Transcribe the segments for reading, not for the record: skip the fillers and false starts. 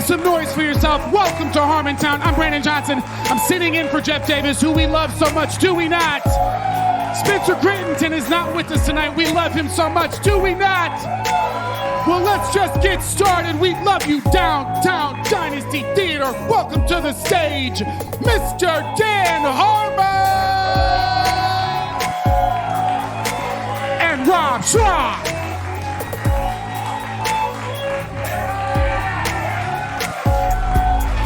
Make some noise for yourself. Welcome to Harmontown. I'm Brandon Johnson. I'm sitting in for Jeff Davis, who we love so much, do we not? Spencer Crittenton is not with us tonight. We love him so much, do we not? Well, let's just get started. We love you, Downtown Dynasty Theater. Welcome to the stage, Mr. Dan Harmon and Rob Schrock.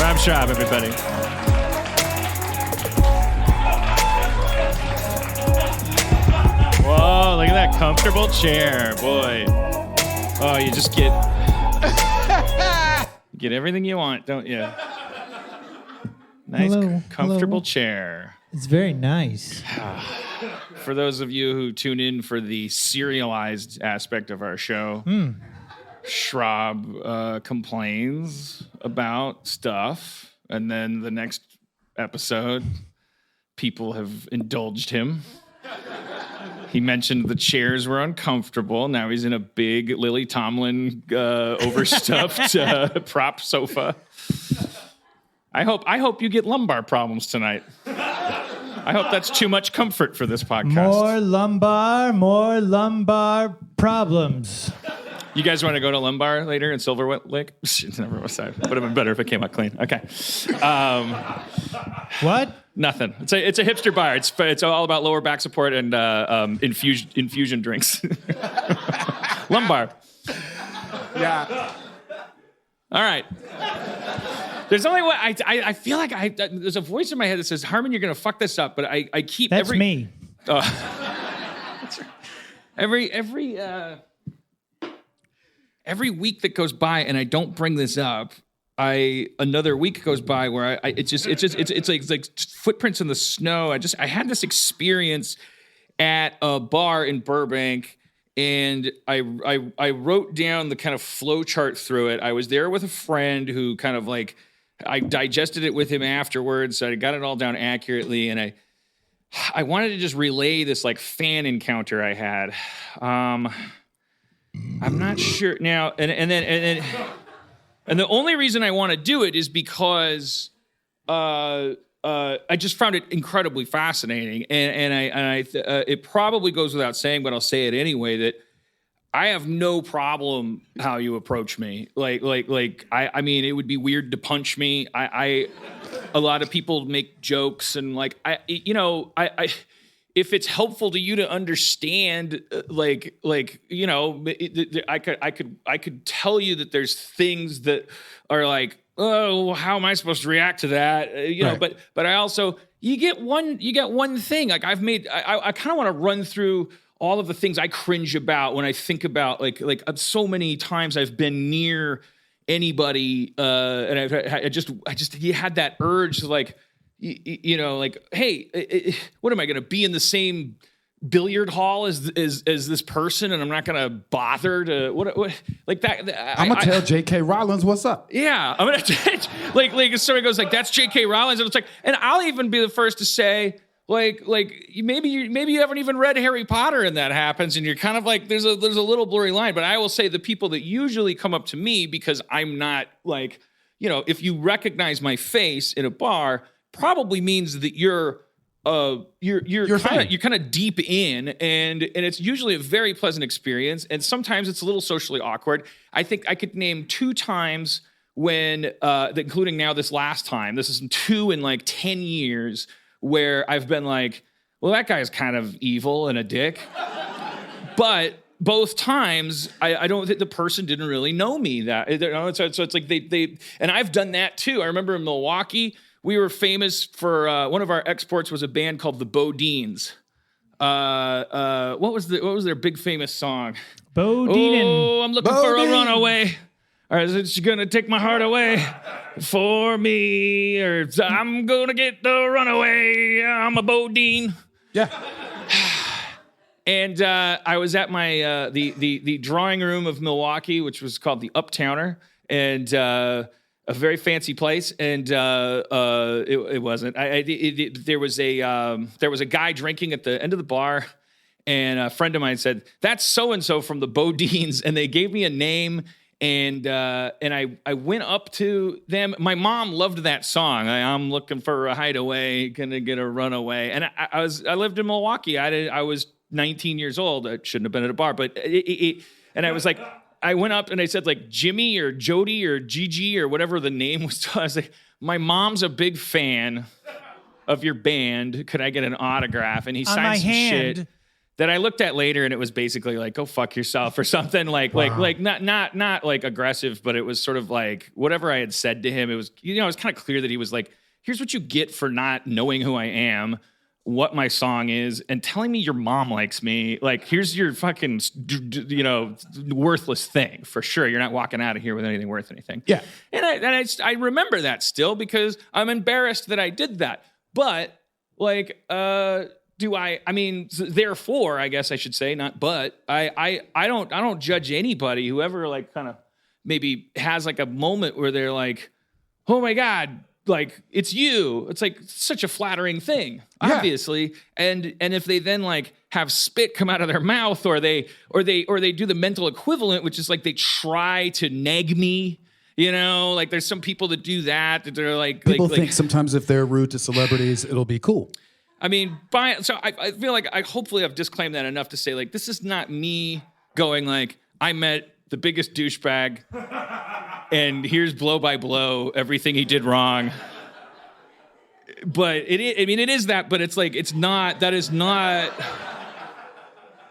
Rob Schrock, everybody. Whoa, look at that comfortable chair, boy. Oh, you just get everything you want, don't you? Nice, comfortable chair. It's very nice. For those of you who tune in for the serialized aspect of our show, Schrob complains about stuff, and then the next episode, people have indulged him. He mentioned the chairs were uncomfortable. Now he's in a big Lily Tomlin overstuffed prop sofa. I hope you get lumbar problems tonight. I hope that's too much comfort for this podcast. More lumbar problems. You guys want to go to lumbar later in Silver Lake? Never was that. Would have been better if it came out clean. Okay. What? Nothing. It's a hipster bar. It's all about lower back support and infusion drinks. Lumbar. Yeah. All right. There's only one. I feel like there's a voice in my head that says, Harmon, you're gonna fuck this up. But I keep That's me. Every week that goes by and I don't bring this up, another week goes by where it's like footprints in the snow. I had this experience at a bar in Burbank, and I wrote down the kind of flow chart through it. I was there with a friend who kind of like, I digested it with him afterwards, so I got it all down accurately, and I wanted to just relay this like fan encounter I had. I'm not sure now, and the only reason I want to do it is because I just found it incredibly fascinating, and it probably goes without saying, but I'll say it anyway, that I have no problem how you approach me. I mean, it would be weird to punch me. A lot of people make jokes, and if it's helpful to you to understand, I could tell you that there's things that are like, oh, how am I supposed to react to that? Right. But I also, you get one thing. Like I kind of want to run through all of the things I cringe about when I think about like so many times I've been near anybody, and I just had that urge to like, hey, what am I going to be in the same billiard hall as this person, and I'm not going to bother to what like that. I'm gonna tell J.K. Rollins what's up. Yeah, I'm gonna like if somebody goes like, that's J.K. Rollins, and it's like, and I'll even be the first to say like maybe you haven't even read Harry Potter, and that happens, and you're kind of like there's a little blurry line. But I will say the people that usually come up to me, because I'm not like, if you recognize my face in a bar, probably means that you're kind of deep in, and it's usually a very pleasant experience, and sometimes it's a little socially awkward. I think I could name 2 times when, including now this last time, this is 2 in like 10 years, where I've been like, well, that guy's kind of evil and a dick, but both times I don't think the person didn't really know me. So it's like they and I've done that too. I remember in Milwaukee, we were famous for one of our exports was a band called the Bodines. What was their big famous song? Bodine. Oh, I'm looking for a runaway. Or is it gonna take my heart away for me? Or I'm gonna get the runaway. I'm a Bodine. Yeah. And I was at my the drawing room of Milwaukee, which was called the Uptowner, and a very fancy place. And it wasn't. There was a guy drinking at the end of the bar, and a friend of mine said, "That's so and so from the Bodines," and they gave me a name. And I went up to them. My mom loved that song. I'm looking for a hideaway, gonna get a runaway. And I lived in Milwaukee. I was 19 years old. I shouldn't have been at a bar, but and I was like, I went up and I said like Jimmy or Jody or Gigi or whatever the name was. I was like, my mom's a big fan of your band. Could I get an autograph? And he signed some shit that I looked at later, and it was basically like, "Go fuck yourself" or something like not like aggressive, but it was sort of like whatever I had said to him. It was it was kind of clear that he was like, "Here's what you get for not knowing who I am, what my song is, and telling me your mom likes me. Like, here's your fucking worthless thing for sure. You're not walking out of here with anything worth anything." Yeah, and I remember that still because I'm embarrassed that I did that, but like therefore, I guess I should say, not but, I don't judge anybody, whoever like kind of maybe has like a moment where they're like, "Oh my God, like it's you." It's like such a flattering thing, obviously. And if they then like have spit come out of their mouth, or they do the mental equivalent, which is like they try to nag me. Like there's some people that do that they're like people think sometimes if they're rude to celebrities, it'll be cool. I mean, so I feel like hopefully I've disclaimed that enough to say, like, this is not me going like, I met the biggest douchebag and here's blow by blow everything he did wrong. But it is that, but it's like, it's not,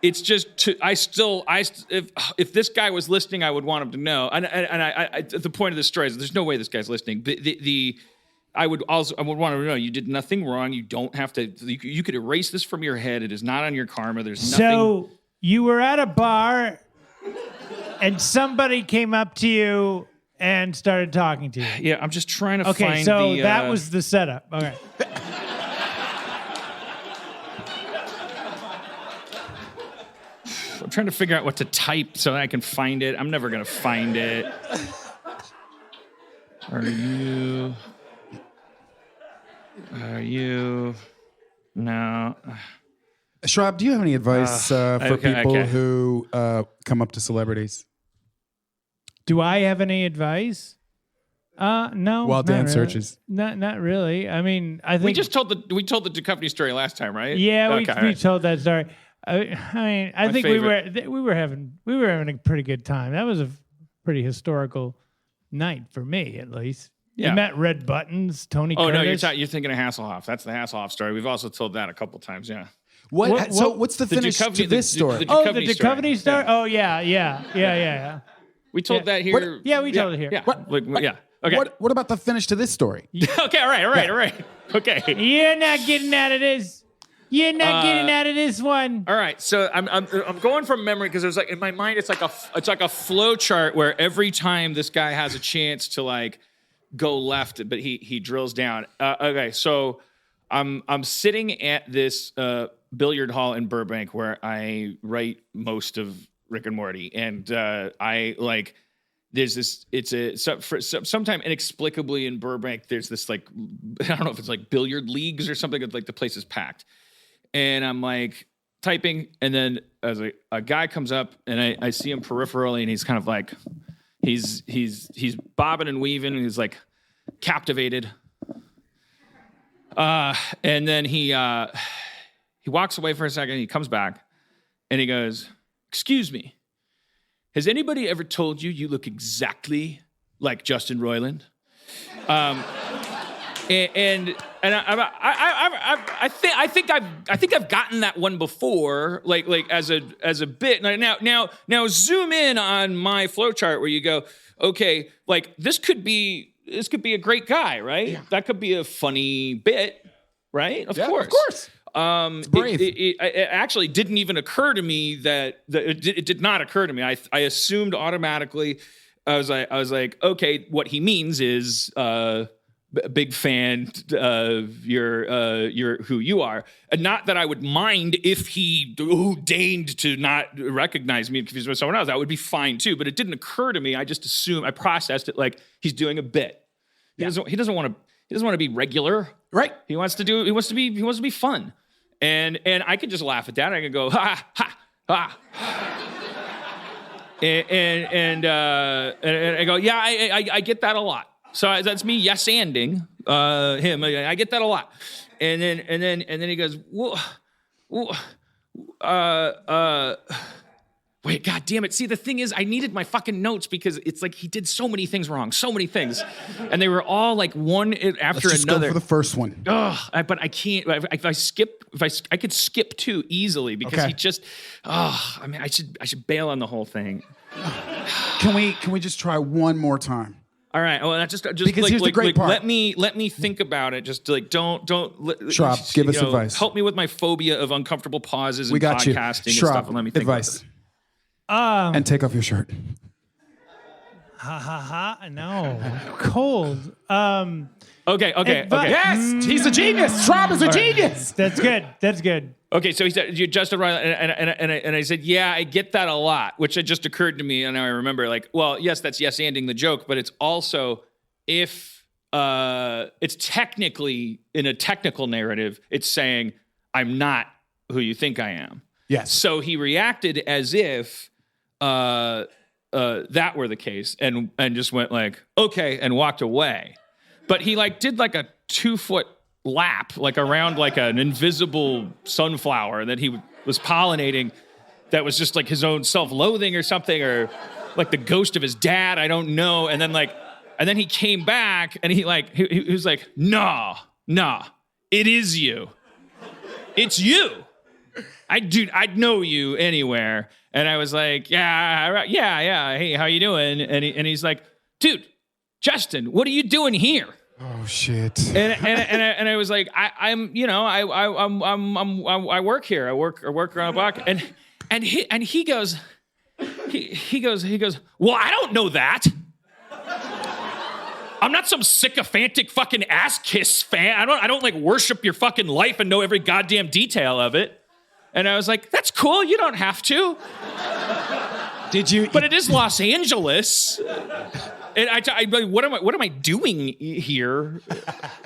it's just, if this guy was listening, I would want him to know. And the point of this story is there's no way this guy's listening. I would want to know you did nothing wrong. You don't have to. You could erase this from your head. It is not on your karma. There's nothing. So you were at a bar, and somebody came up to you and started talking to you. Yeah, I'm just trying to find. Okay, so that was the setup. Okay. I'm trying to figure out what to type so that I can find it. I'm never gonna find it. Are you? No. Shrab, do you have any advice for people who come up to celebrities? Do I have any advice? No. While Dan really. searches. Not really. I mean, I think we told the Duchovny story last time, right? Yeah, we right. told that story. I think we were having a pretty good time. That was a pretty historical night for me, at least. Yeah. You met Red Buttons, Tony Curtis. Oh, no, you're thinking of Hasselhoff. That's the Hasselhoff story. We've also told that a couple times, yeah. What's the finish to this story? The Duchovny story? Oh, yeah. We told that here. We told it here. Yeah. Okay. What about the finish to this story? Okay, all right. Okay. You're not getting out of this. You're not getting out of this one. All right, so I'm going from memory because there's like in my mind it's like a flow chart where every time this guy has a chance to like go left, but he drills down. Okay, so I'm sitting at this billiard hall in Burbank where I write most of Rick and Morty, and I like there's this. Sometime inexplicably in Burbank there's this like I don't know if it's like billiard leagues or something. Like the place is packed, and I'm like typing, and then as a guy comes up, and I see him peripherally, and he's kind of like. He's bobbing and weaving, and he's like captivated. And then he walks away for a second. He comes back, and he goes, "Excuse me, has anybody ever told you you look exactly like Justin Roiland?" And I think I've gotten that one before, like as a bit. Now zoom in on my flowchart where you go, okay, like this could be a great guy, right? Yeah. That could be a funny bit, right? Of course. It's brave. It actually didn't even occur to me that it did not occur to me. I assumed automatically. I was like, okay, what he means is. Big fan of your who you are, and not that I would mind if he deigned to not recognize me and confuse me with someone else. That would be fine too. But it didn't occur to me. I just assumed. I processed it like he's doing a bit. He doesn't want to be regular, right? He wants to be fun, and I could just laugh at that. I could go ha ha ha. And I go, yeah, I get that a lot. So that's me yes-anding him. I get that a lot. And then he goes, wait, God damn it. See, the thing is, I needed my fucking notes because it's like he did so many things wrong, so many things. And they were all like one after Let's just another. go for the first one. But I can't. I could skip two easily because he just. I mean, I should bail on the whole thing. Can we just try one more time? All right. Well, that's just because like, here's the great part. Let me think about it. Just like don't. Schraub, give us advice. Help me with my phobia of uncomfortable pauses and podcasting and stuff. And let me think advice. About it. And take off your shirt. No, cold. Okay. Yes, he's a genius. Schraub is a genius. That's good. Okay, so he said, "You just arrived," and I said, "Yeah, I get that a lot," which had just occurred to me, and now I remember, like, well, yes, that's yes-anding the joke, but it's also if it's technically in a technical narrative, it's saying I'm not who you think I am. Yes. So he reacted as if that were the case, and just went like, "Okay," and walked away, but he like did like a 2-foot lap like around like an invisible sunflower that he was pollinating that was just like his own self-loathing or something, or like the ghost of his dad, I don't know. And then he came back and he was like, nah, it is you. It's you. I'd know you anywhere. And I was like, yeah, hey, how you doing? And he's like, dude, Justin, what are you doing here? Oh shit! And I was like, I work here. I work around the block. And he goes, well, I don't know that. I'm not some sycophantic fucking ass kiss fan. I don't like worship your fucking life and know every goddamn detail of it. And I was like, that's cool. You don't have to. Did you? But it is Los Angeles. And what am I doing here?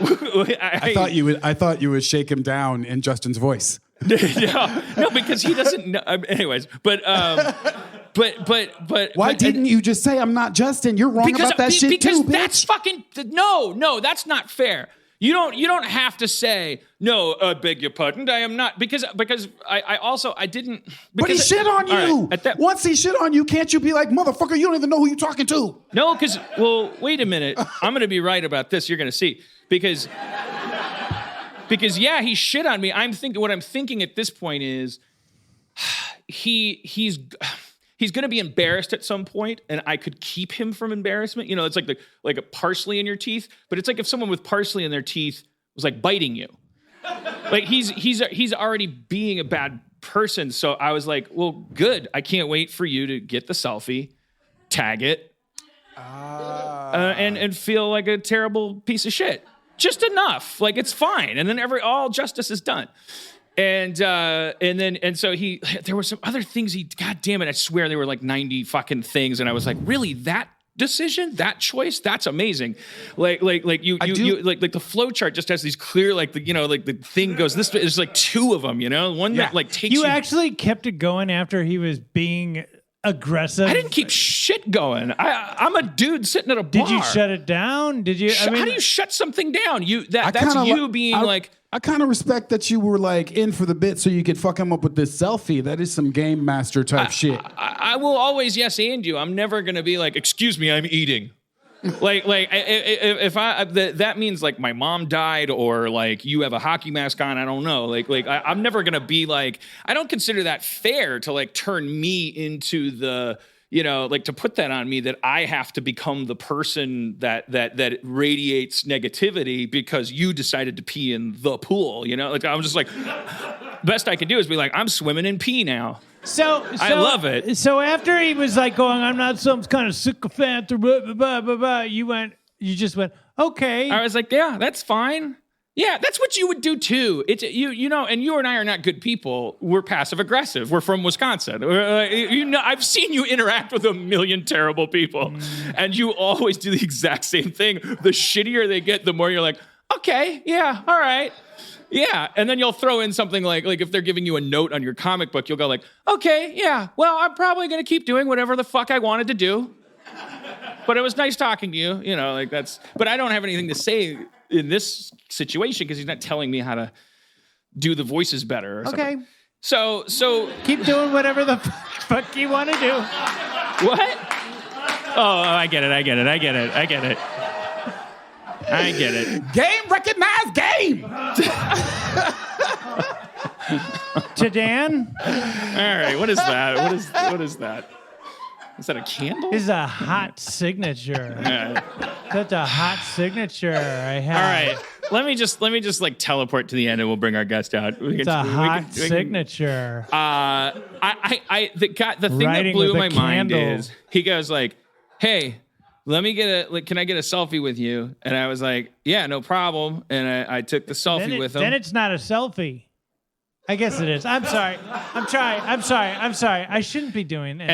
I thought you would shake him down in Justin's voice. no, because he doesn't know. Anyways, but why didn't you just say I'm not Justin? You're wrong about that shit because too, bitch. That's fucking no. That's not fair. You don't have to say no. Beg your pardon. I am not because I didn't. But he shit on you. Right, once he shit on you, can't you be like, motherfucker? You don't even know who you're talking to. No, because wait a minute. I'm gonna be right about this. You're gonna see because yeah, he shit on me. What I'm thinking at this point is he's going to be embarrassed at some point, and I could keep him from embarrassment. You know, it's like a parsley in your teeth, but it's like if someone with parsley in their teeth was like biting you. Like he's already being a bad person. So I was like, well, good. I can't wait for you to get the selfie, tag it, and feel like a terrible piece of shit. Just enough. Like it's fine. And then all justice is done. And so there were some other things God damn it, I swear there were like 90 fucking things. And I was like, really, that decision, that choice, that's amazing. Like the flow chart just has these clear, the thing goes this way. There's like 2 of them, one that like takes you. You actually kept it going after he was being aggressive. I didn't keep shit going. I'm a dude sitting at a bar. Did you shut it down? Did you? How do you shut something down? I kind of respect that you were like in for the bit so you could fuck him up with this selfie. That is some game master type shit. I will always yes and you. I'm never gonna be like, excuse me, I'm eating. That means like my mom died or like you have a hockey mask on. I don't know. I'm never gonna be like. I don't consider that fair to like turn me into the. To put that on me that I have to become the person that radiates negativity because you decided to pee in the pool. I'm just like, best I can do is be like, I'm swimming in pee now. So I love it. So after he was like going, I'm not some kind of sycophant or blah, blah, blah, blah, blah, you just went, okay. I was like, yeah, that's fine. Yeah, that's what you would do too. It's and you and I are not good people. We're passive aggressive. We're from Wisconsin. I've seen you interact with a million terrible people, and you always do the exact same thing. The shittier they get, the more you're like, okay, yeah, all right. Yeah, and then you'll throw in something like if they're giving you a note on your comic book, you'll go like, okay, yeah, well, I'm probably gonna keep doing whatever the fuck I wanted to do. But it was nice talking to you, you know, like that's. But I don't have anything to say in this situation because he's not telling me how to do the voices better. Or something. So keep doing whatever the fuck you want to do. What? Oh, I get it. Game recognized game. To Dan? All right, what is that? What is that? Is that a candle? This is a hot signature. That's a hot signature I have. All right, let me just like teleport to the end, and we'll bring our guest out. It's a hot signature. The thing Writing that blew with my a mind candle. is he goes like, "Hey, can I get a selfie with you?" And I was like, "Yeah, no problem." And I took the selfie with him. Then it's not a selfie. I guess it is. I'm sorry. I shouldn't be doing that.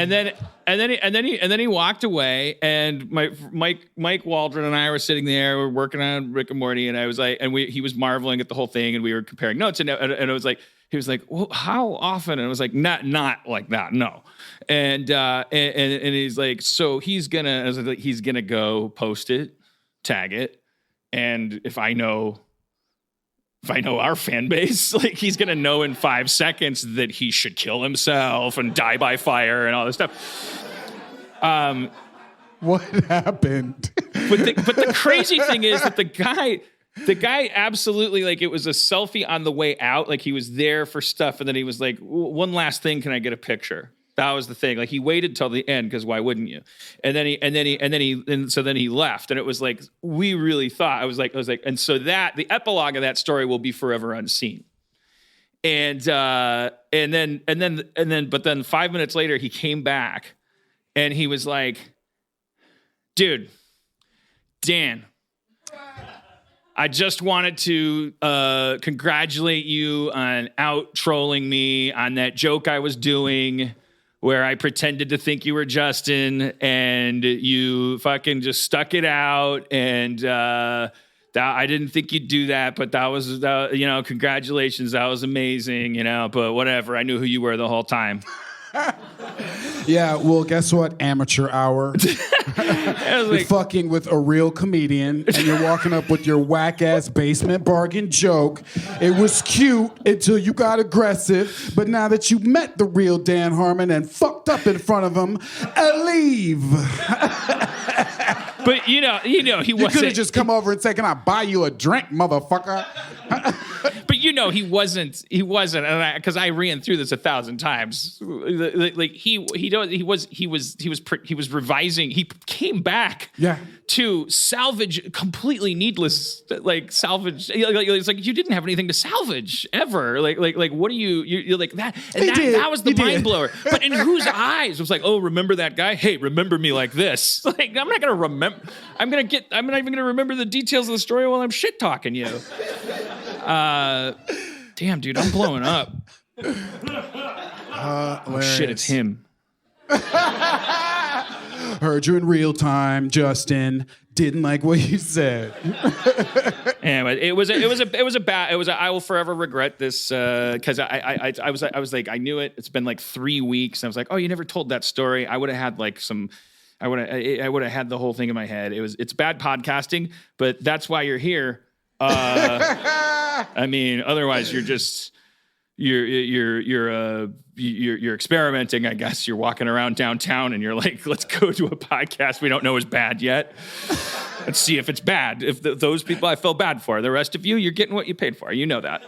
And then he walked away, and Mike Waldron and I were sitting there. We're working on Rick and Morty, and I was like, he was marveling at the whole thing, and we were comparing notes, and it was like, he was like, well, how often? And I was like, not like that, no. And he's like, so he's gonna go post it, tag it, and if I know our fan base, like he's gonna know in 5 seconds that he should kill himself and die by fire and all this stuff. What happened? But the crazy thing is that the guy absolutely, like, it was a selfie on the way out, like he was there for stuff, and then he was like, one last thing, can I get a picture? That was the thing. Like he waited till the end because why wouldn't you? And then he left, and it was like we really thought. I was like, and so that the epilogue of that story will be forever unseen. But then 5 minutes later he came back, and he was like, "Dude, Dan, I just wanted to congratulate you on out trolling me on that joke I was doing." Where I pretended to think you were Justin, and you fucking just stuck it out, and I didn't think you'd do that, but that was, congratulations, that was amazing, but whatever, I knew who you were the whole time. Yeah, well, guess what? Amateur hour. You're fucking with a real comedian, and you're walking up with your whack-ass basement bargain joke. It was cute until you got aggressive, but now that you met the real Dan Harmon and fucked up in front of him, leave. But he wasn't. You could have just come over and said, "Can I buy you a drink, motherfucker?" But he wasn't, and because I ran through this 1,000 times. Like he was revising. He came back, to salvage completely needless, like salvage. It's like you didn't have anything to salvage ever. Like what do you're like that? And that was the mind blower. But in whose eyes? It was like, oh, remember that guy? Hey, remember me like this? Like I'm not gonna remember. I'm not even gonna remember the details of the story while I'm shit talking you. Damn, dude, I'm blowing up. Oh, shit, it's him. Heard you in real time, Justin. Didn't like what you said. Anyway, I will forever regret this because I was like, I knew it. It's been like 3 weeks. And I was like, oh, you never told that story. I would have had like I would have had the whole thing in my head. It's bad podcasting, but that's why you're here. I mean, otherwise you're just you're experimenting. I guess you're walking around downtown and you're like, let's go to a podcast we don't know is bad yet. Let's see if it's bad. If those people I feel bad for, the rest of you, you're getting what you paid for. You know that.